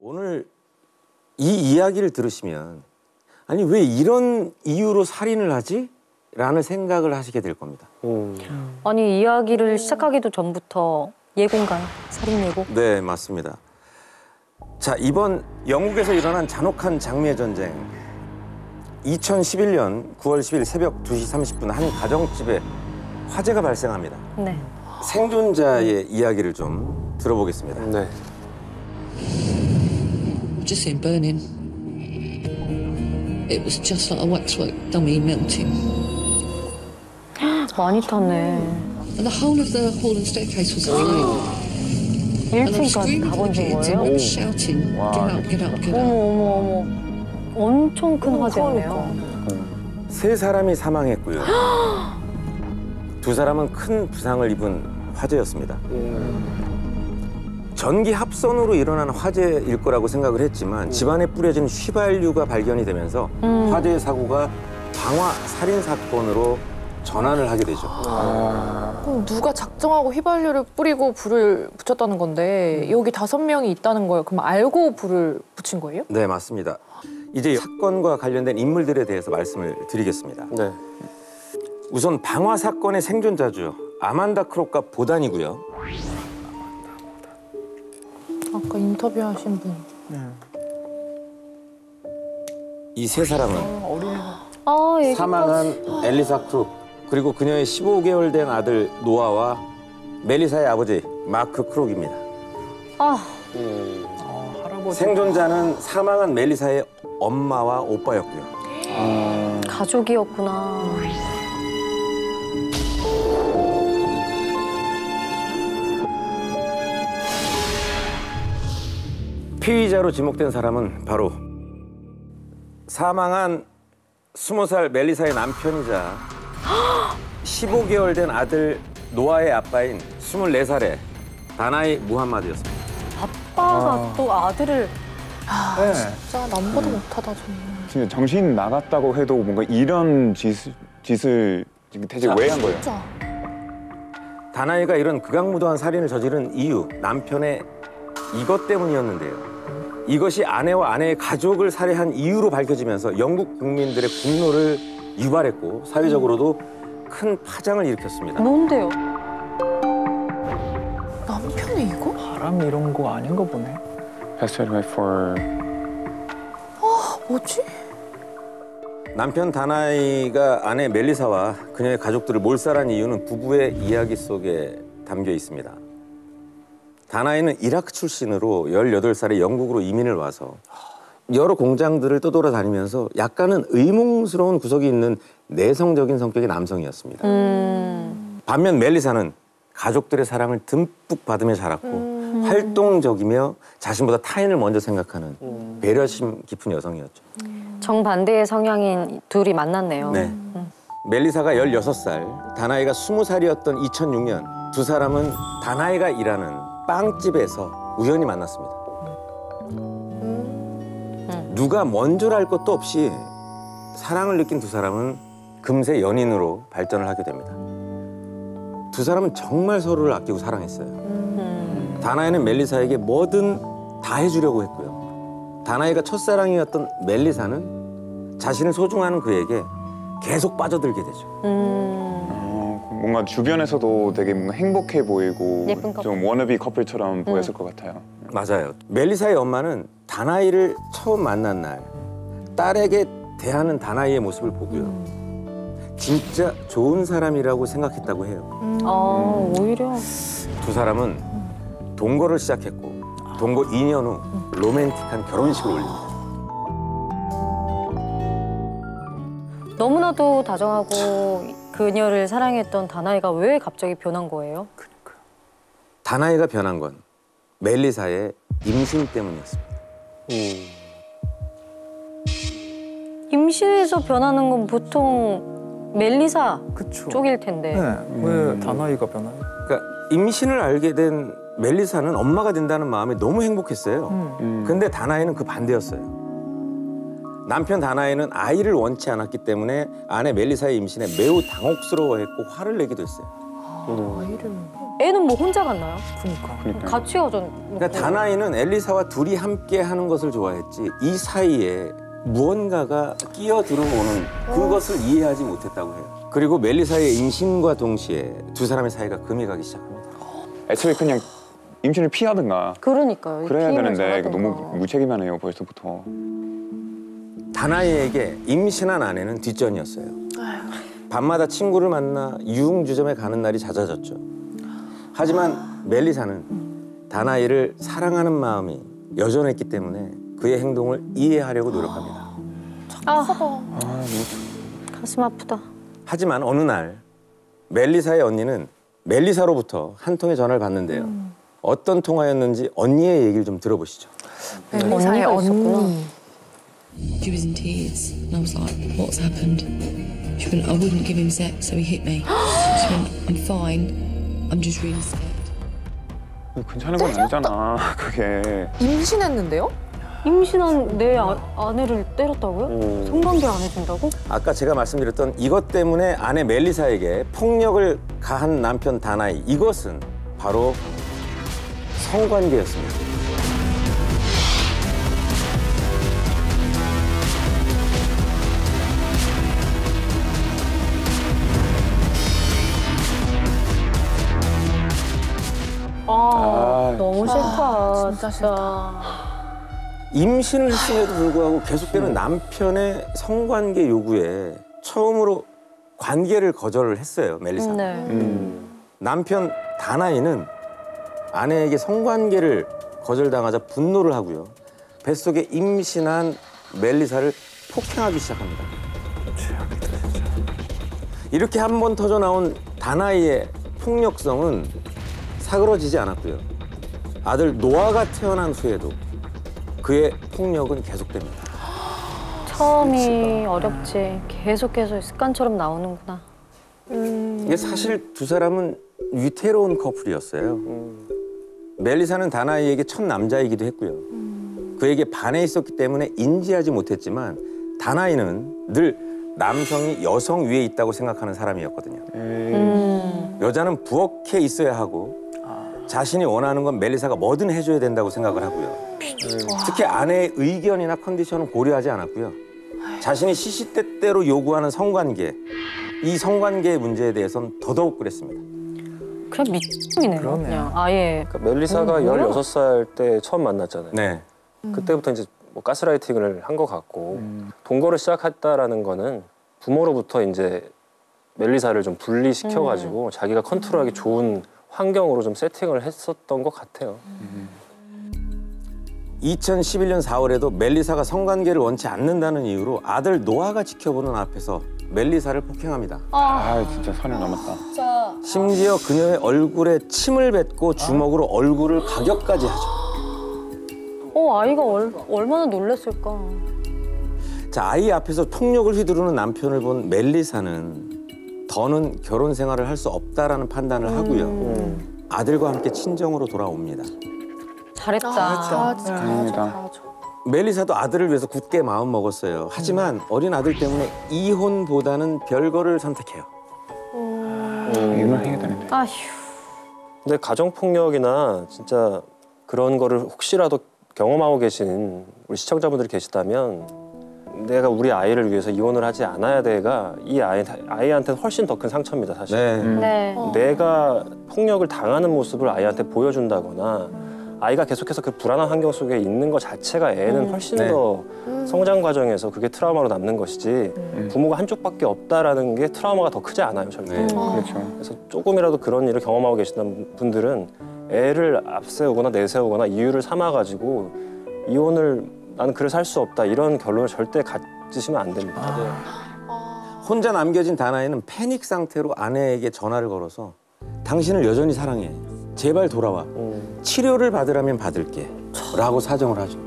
오늘 이 이야기를 들으시면 아니 왜 이런 이유로 살인을 하지? 라는 생각을 하시게 될 겁니다. 아니 이야기를 시작하기도 전부터 예고인가요? 살인 예고? 네, 맞습니다. 자, 이번 영국에서 일어난 잔혹한 장미의 전쟁. 2011년 9월 10일 새벽 2시 30분 한 가정집에 화재가 발생합니다. 네. 생존자의 이야기를 좀 들어보겠습니다. 네. Just seen burning. It was just like a waxwork dummy melting. 많이 탔네. And the whole of the hall and staircase was aflame. And I was 1층까지 screaming 다 for the 번진 kids and I 거예요? was shouting, get up, get up, get up. 어머. 엄청 큰 화재네요. 세 사람이 사망했고요. 두 사람은 큰 부상을 입은 화재였습니다. 전기 합선으로 일어난 화재일 거라고 생각을 했지만 집안에 뿌려진 휘발유가 발견이 되면서 화재 사고가 방화 살인 사건으로 전환을 하게 되죠. 그럼 누가 작정하고 휘발유를 뿌리고 불을 붙였다는 건데 여기 5명이 있다는 거예요. 그럼 알고 불을 붙인 거예요? 네, 맞습니다. 이제 사건과 관련된 인물들에 대해서 말씀을 드리겠습니다. 네. 우선 방화 사건의 생존자죠. 아만다 크록과 보단이고요. 아까 인터뷰하신 분. 이 세 사람은 아, 얘기까지. 사망한 엘리사 크룩 그리고 그녀의 15개월 된 아들 노아와 멜리사의 아버지 마크 크룩입니다. 생존자는 사망한 멜리사의 엄마와 오빠였고요. 가족이었구나. 피의자로 지목된 사람은 바로 사망한 20살 멜리사의 남편이자 15개월 된 아들 노아의 아빠인 24살의 다나이 무함마드였습니다. 아빠가 또 아들을 네. 진짜 남보다 못하다 정말. 진짜 정신 나갔다고 해도 뭔가 이런 짓을 대체 왜 한 거예요? 진짜. 다나이가 이런 극악무도한 살인을 저지른 이유, 남편의 이것 때문이었는데요. 이것이 아내와 아내의 가족을 살해한 이유로 밝혀지면서 영국 국민들의 분노를 유발했고 사회적으로도 큰 파장을 일으켰습니다. 뭔데요? 남편이 이거? 바람 이런 거 아닌가 보네. Passed away for 뭐지? 남편 다나이가 아내 멜리사와 그녀의 가족들을 몰살한 이유는 부부의 이야기 속에 담겨 있습니다. 다나이는 이라크 출신으로 18살에 영국으로 이민을 와서 여러 공장들을 떠돌아다니면서 약간은 의문스러운 구석이 있는 내성적인 성격의 남성이었습니다. 반면 멜리사는 가족들의 사랑을 듬뿍 받으며 자랐고 활동적이며 자신보다 타인을 먼저 생각하는 배려심 깊은 여성이었죠. 정반대의 성향인 둘이 만났네요. 네. 멜리사가 16살, 다나이가 20살이었던 2006년 두 사람은 다나이가 일하는 빵집에서 우연히 만났습니다. 누가 먼저랄 것도 없이 사랑을 느낀 두 사람은 금세 연인으로 발전을 하게 됩니다. 두 사람은 정말 서로를 아끼고 사랑했어요. 다나이는 멜리사에게 뭐든 다 해주려고 했고요. 다나이가 첫사랑이었던 멜리사는 자신을 소중하는 그에게 계속 빠져들게 되죠. 뭔가 주변에서도 되게 뭔가 행복해 보이고 예쁜 커플. 좀 워너비 커플처럼 보였을 것 같아요. 맞아요. 멜리사의 엄마는 다나이를 처음 만난 날 딸에게 대하는 다나이의 모습을 보고요. 진짜 좋은 사람이라고 생각했다고 해요. 오히려. 두 사람은 동거를 시작했고 동거 2년 후 로맨틱한 결혼식을 올립니다. 너무나도 다정하고 그녀를 사랑했던 다나이가 왜 갑자기 변한 거예요? 다나이가 변한 건 멜리사의 임신 때문이었습니다. 임신해서 변하는 건 보통 멜리사 그쵸. 쪽일 텐데. 네. 왜 다나이가 변하요? 그러니까 임신을 알게 된 멜리사는 엄마가 된다는 마음에 너무 행복했어요. 근데 다나이는 그 반대였어요. 남편 다나이는 아이를 원치 않았기 때문에 아내 멜리사의 임신에 매우 당혹스러워했고 화를 내기도 했어요. 아이를. 애는 뭐 혼자 갔나요? 그니까. 같이 가죠. 그러니까 다나이는 엘리사와 둘이 함께 하는 것을 좋아했지 이 사이에 무언가가 끼어 들어오는 그것을 이해하지 못했다고 해요. 그리고 멜리사의 임신과 동시에 두 사람의 사이가 금이 가기 시작합니다. 애초에 그냥 임신을 피하든가 그러니까요. 그래야 피임을 되는데 잘하든가. 너무 무책임하네요 벌써부터. 다나이에게 임신한 아내는 뒷전이었어요. 밤마다 친구를 만나 유흥주점에 가는 날이 잦아졌죠. 하지만 멜리사는 다나이를 사랑하는 마음이 여전했기 때문에 그의 행동을 이해하려고 노력합니다. 가슴 아프다. 하지만 어느 날 멜리사의 언니는 멜리사로부터 한 통의 전화를 받는데요. 어떤 통화였는지 언니의 얘기를 좀 들어보시죠. 멜리사의 언니가 있었구나. 언니. She was in tears, and I was like, "What's happened?" She went, "I wouldn't give him sex, so he hit me." She went, "I'm fine. I'm just really scared." 괜찮은 건 아니잖아 그게. 임신했는데요? 임신한 내 아내를 때렸다고요? 성관계 안 해준다고? 아까 제가 말씀드렸던 이것 때문에 아내 멜리사에게 폭력을 가한 남편 다나이, 이것은 바로 성관계였습니다. 너무 싫다. 진짜 싫다. 임신을 했음에도 불구하고 계속되는 남편의 성관계 요구에 처음으로 관계를 거절을 했어요, 멜리사는. 네. 남편 다나이는 아내에게 성관계를 거절당하자 분노를 하고요. 뱃속에 임신한 멜리사를 폭행하기 시작합니다. 이렇게 한 번 터져 나온 다나이의 폭력성은 사그러지지 않았고요. 아들 노아가 태어난 후에도 그의 폭력은 계속됩니다. 처음이 어렵지. 계속해서 습관처럼 나오는구나. 이게 사실 두 사람은 위태로운 커플이었어요. 멜리사는 다나이에게 첫 남자이기도 했고요. 그에게 반해 있었기 때문에 인지하지 못했지만 다나이는 늘 남성이 여성 위에 있다고 생각하는 사람이었거든요. 여자는 부엌에 있어야 하고 자신이 원하는 건 멜리사가 뭐든 해줘야 된다고 생각을 하고요. 특히 아내의 의견이나 컨디션은 고려하지 않았고요. 자신이 시시때때로 요구하는 성관계, 이 성관계의 문제에 대해서는 더더욱 그랬습니다. 그냥 미친이네요. 그러네. 그냥 아예. 그러니까 멜리사가 뭐야? 16살 때 처음 만났잖아요. 네. 그때부터 이제 뭐 가스라이팅을 한 것 같고 동거를 시작했다라는 거는 부모로부터 이제 멜리사를 좀 분리시켜가지고 자기가 컨트롤하기 좋은 환경으로 좀 세팅을 했었던 것 같아요. 2011년 4월에도 멜리사가 성관계를 원치 않는다는 이유로 아들 노아가 지켜보는 앞에서 멜리사를 폭행합니다. 아 진짜 선을 넘었다. 심지어 그녀의 얼굴에 침을 뱉고 주먹으로 얼굴을 가격까지 하죠. 아이가 얼마나 놀랐을까. 자, 아이 앞에서 폭력을 휘두르는 남편을 본 멜리사는 더는 결혼 생활을 할 수 없다라는 판단을 하고요. 아들과 함께 친정으로 돌아옵니다. 잘했다. 다행이다. 멜리사도 아들을 위해서 굳게 마음 먹었어요. 하지만 어린 아들 때문에 이혼보다는 별거를 선택해요. 이혼을 해야 되는데. 아휴. 근데 가정폭력이나 진짜 그런 거를 혹시라도 경험하고 계신 우리 시청자분들이 계시다면 내가 우리 아이를 위해서 이혼을 하지 않아야 돼가 이 아이한테는 훨씬 더 큰 상처입니다, 사실. 네. 네. 내가 폭력을 당하는 모습을 아이한테 보여준다거나 아이가 계속해서 그 불안한 환경 속에 있는 것 자체가 애는 훨씬 네. 더 성장 과정에서 그게 트라우마로 남는 것이지 부모가 한쪽밖에 없다라는 게 트라우마가 더 크지 않아요, 절대. 네. 그렇죠. 그래서 조금이라도 그런 일을 경험하고 계시는 분들은 애를 앞세우거나 내세우거나 이유를 삼아가지고 이혼을 나는 그래서 할 수 없다 이런 결론을 절대 가지시면 안 됩니다. 혼자 남겨진 다나이는 패닉 상태로 아내에게 전화를 걸어서 당신을 여전히 사랑해. 제발 돌아와. 치료를 받으라면 받을게. 라고 사정을 하죠.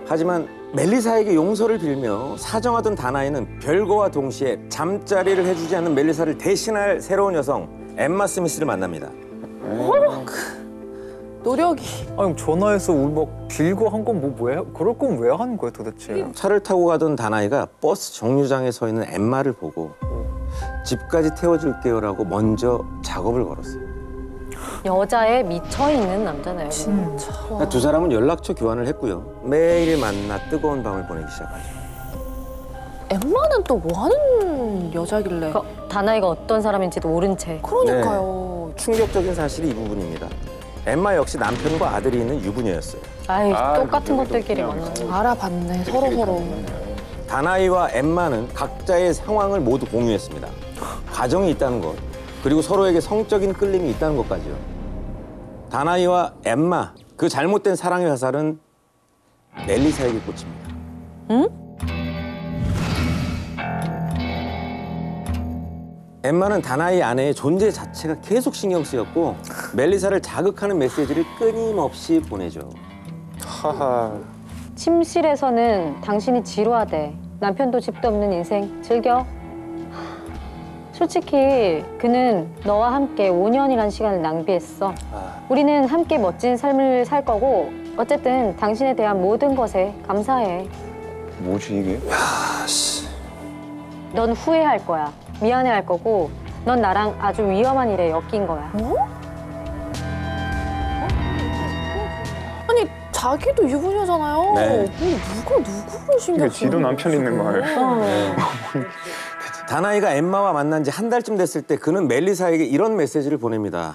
하지만 멜리사에게 용서를 빌며 사정하던 다나이는 별거와 동시에 잠자리를 해주지 않는 멜리사를 대신할 새로운 여성 엠마 스미스를 만납니다. 노력이. 아니 전화해서 막 빌고 한 건 뭐야? 그럴 거면 왜 하는 거야 도대체? 차를 타고 가던 다나이가 버스 정류장에 서 있는 엠마를 보고 집까지 태워줄게요라고 먼저 작업을 걸었어요. 여자에 미쳐 있는 남자네요. 진짜. 그러니까 두 사람은 연락처 교환을 했고요. 매일 만나 뜨거운 밤을 보내기 시작하죠. 엠마는 또 뭐 하는 여자길래? 그 다나이가 어떤 사람인지도 모른 채. 그러니까요. 충격적인 사실이 이 부분입니다. 엠마 역시 남편과 아들이 있는 유부녀였어요. 아이, 아, 똑같은 그래도 것들끼리 그냥 많아. 알아봤네, 서로. 다나이와 엠마는 각자의 상황을 모두 공유했습니다. 가정이 있다는 것, 그리고 서로에게 성적인 끌림이 있다는 것까지요. 다나이와 엠마, 그 잘못된 사랑의 화살은 멜리사에게 꽂힙니다. 응? 엠마는 다나이 아내의 존재 자체가 계속 신경 쓰였고 멜리사를 자극하는 메시지를 끊임없이 보내죠. 하하. 침실에서는 당신이 지루하대. 남편도 집도 없는 인생 즐겨. 솔직히 그는 너와 함께 5년이란 시간을 낭비했어. 우리는 함께 멋진 삶을 살 거고 어쨌든 당신에 대한 모든 것에 감사해. 뭐지 이게? 넌 후회할 거야. 미안해할 거고 넌 나랑 아주 위험한 일에 엮인 거야. 아니, 자기도 유부녀잖아요. 네. 뭐 누구를 신경 이게 지도 남편 있는 거예요. 다나이가 엠마와 만난 지 한 달쯤 됐을 때 그는 멜리사에게 이런 메시지를 보냅니다.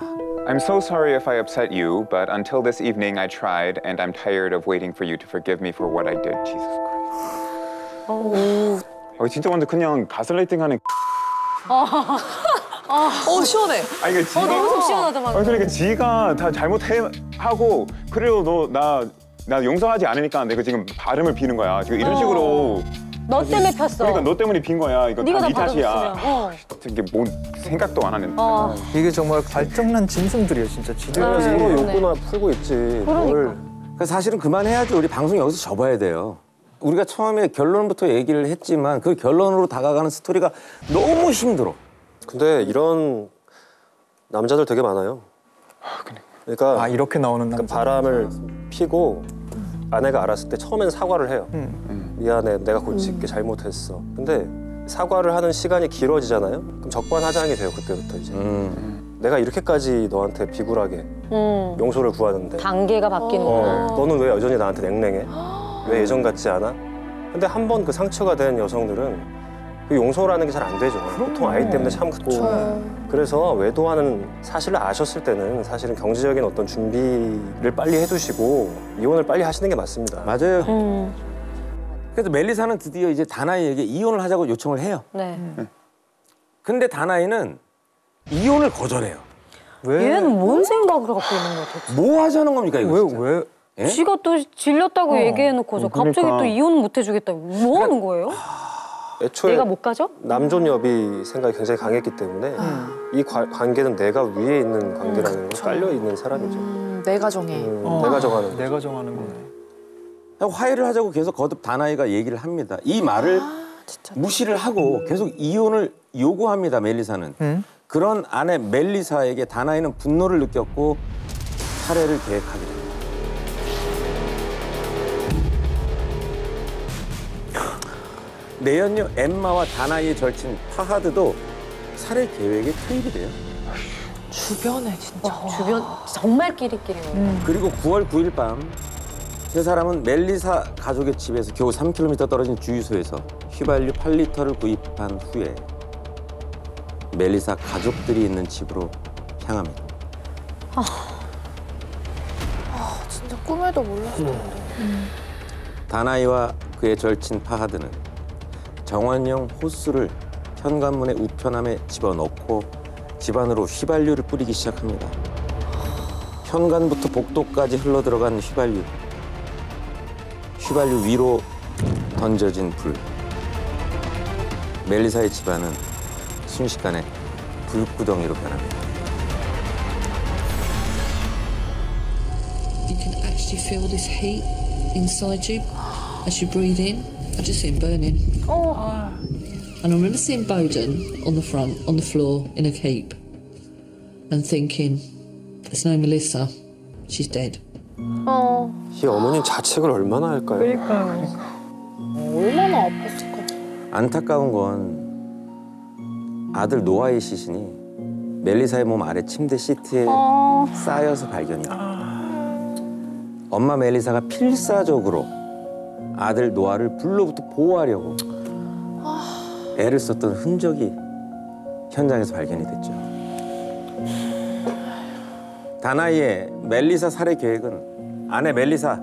I'm so sorry if I upset you, but until this evening I tried, and I'm tired of waiting for you to forgive me for what I did. Jesus Christ. 진짜 완전 그냥 가슬라이팅하는. 시원해. 아니 이게 지가. 너무 속 시원하다 방금. 그러니까 지가 다 잘못하고 그래도 나 용서하지 않으니까 내가 지금 발음을 비는 거야. 지금 이런 식으로. 너 때문에 폈어. 그러니까 너 때문에 빈 거야. 이거 네가 다 다 네 탓이야. 받아줬으면. 이게 뭔 생각도 안 하는. 이게 정말 갈등난 짐승들이에요, 진짜. 지들끼리. 서로 네. 욕구나 풀고 있지. 그러니까. 그러니까 사실은 그만해야죠. 우리 방송 여기서 접어야 돼요. 우리가 처음에 결론부터 얘기를 했지만 그 결론으로 다가가는 스토리가 너무 힘들어. 근데 이런 남자들 되게 많아요. 그러니까 아, 이렇게 나오는 남자. 바람을 피고 아내가 알았을 때 처음엔 사과를 해요. 미안해, 내가 고칠게, 잘못했어. 근데 사과를 하는 시간이 길어지잖아요. 그럼 적반하장이 돼요, 그때부터 이제. 내가 이렇게까지 너한테 비굴하게 용서를 구하는데 단계가 바뀌는구나. 너는 왜 여전히 나한테 냉랭해? 왜 예전 같지 않아? 근데 한 번 그 상처가 된 여성들은 그 용서라는 게 잘 안 되죠. 보통 아이 때문에 참고. 그래서 외도하는 사실을 아셨을 때는 사실은 경제적인 어떤 준비를 빨리 해두시고 이혼을 빨리 하시는 게 맞습니다. 맞아요. 그래서 멜리사는 드디어 이제 다나이에게 이혼을 하자고 요청을 해요. 네. 근데 다나이는 이혼을 거절해요. 왜? 얘는 뭔 생각을 갖고 있는 거야 대체? 뭐 하자는 겁니까 이거 진짜? 왜? 예? 지가 또 질렸다고 얘기해놓고서 갑자기 그러니까. 또 이혼은 못 해주겠다고 뭐 하는 거예요? 애초에 내가 못 가죠? 남존여비 생각이 굉장히 강했기 때문에 이 관계는 내가 위에 있는 관계라는 걸 깔려 있는 사람이죠. 내가 정해. 내가 정하는 거죠. 내가 정하는 거네. 화해를 하자고 계속 거듭 다나이가 얘기를 합니다. 이 말을 무시를 하고 계속 이혼을 요구합니다. 멜리사는. 그런 아내 멜리사에게 다나이는 분노를 느꼈고 살해를 계획하게 됩니다. 내연녀 엠마와 다나이의 절친 파하드도 살해 계획에 투입이 돼요. 주변에 진짜. 주변 정말 끼리끼리네요. 그리고 9월 9일 밤 세 사람은 멜리사 가족의 집에서 겨우 3km 떨어진 주유소에서 휘발유 8리터를 구입한 후에 멜리사 가족들이 있는 집으로 향합니다. 진짜 꿈에도 몰랐을 텐데. 다나이와 그의 절친 파하드는 정원용 호스를 현관문의 우편함에 집어넣고 집안으로 휘발유를 뿌리기 시작합니다. 현관부터 복도까지 흘러들어간 휘발유 위로 던져진 불. 멜리사의 집안은 순식간에 불구덩이로 변합니다. You can actually feel this heat inside you as you breathe in. I just see him burning. And I remember seeing Bowden on the front, on the floor in a keep, and thinking, there's no Melissa, she's dead. 이 어머님 자책을 얼마나 할까요? 얼마나 아팠을까. 안타까운 건 아들 노아의 시신이 멜리사의 몸 아래 침대 시트에 쌓여서 발견이 됩니다. 엄마 멜리사가 필사적으로 아들 노아를 불로부터 보호하려고 애를 썼던 흔적이 현장에서 발견이 됐죠. 다나이의 멜리사 살해 계획은 아내 멜리사,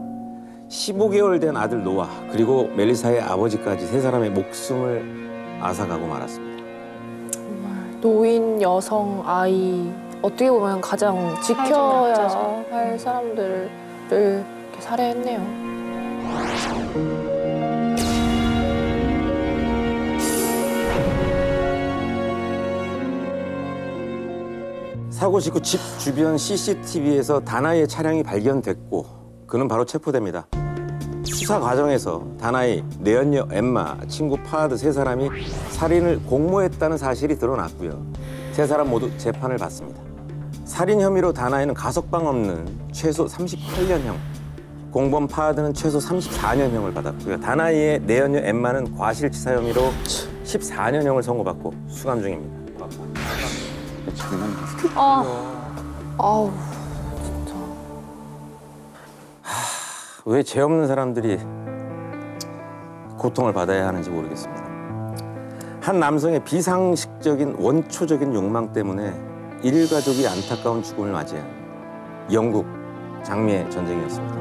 15개월 된 아들 노아, 그리고 멜리사의 아버지까지 세 사람의 목숨을 앗아가고 말았습니다. 노인, 여성, 아이 어떻게 보면 가장 지켜야 할 사람들을 이렇게 살해했네요. 사고 직후 집 주변 CCTV에서 다나이의 차량이 발견됐고 그는 바로 체포됩니다. 수사 과정에서 다나이, 내연녀 엠마, 친구 파하드 세 사람이 살인을 공모했다는 사실이 드러났고요. 세 사람 모두 재판을 받습니다. 살인 혐의로 다나이는 가석방 없는 최소 38년형, 공범 파하드는 최소 34년형을 받았고요. 다나이의 내연녀 엠마는 과실치사 혐의로 14년형을 선고받고 수감 중입니다. 아우, 왜 죄 없는 사람들이 고통을 받아야 하는지 모르겠습니다. 한 남성의 비상식적인 원초적인 욕망 때문에 일가족이 안타까운 죽음을 맞이한 영국 장미의 전쟁이었습니다.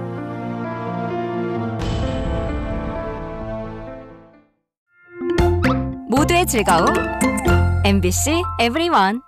모두의 즐거움 MBC EVERYONE.